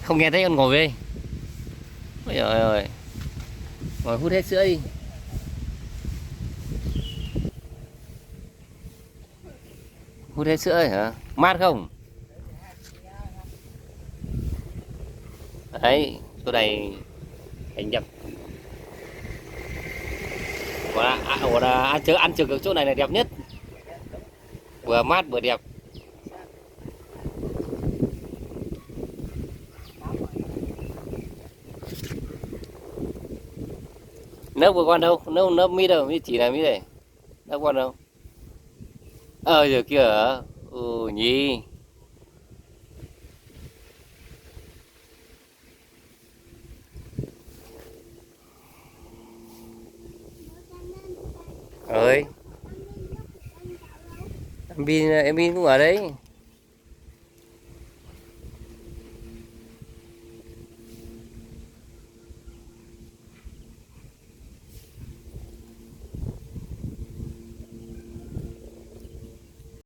Không nghe thấy con ngồi đây. Ôi trời ơi, ngồi hút hết sữa đi. Hút hết sữa rồi hả? Mát không? Đấy, chỗ này cảnh đẹp. Ăn trực ở chỗ này là đẹp nhất. Vừa mát vừa đẹp. Nấu vừa con đâu? Nấu mít đâu? Mít chỉ là mít này. Nấu con đâu? Giờ kia hả? Ừ nhỉ. Ơi. Em Bin cũng ở đấy.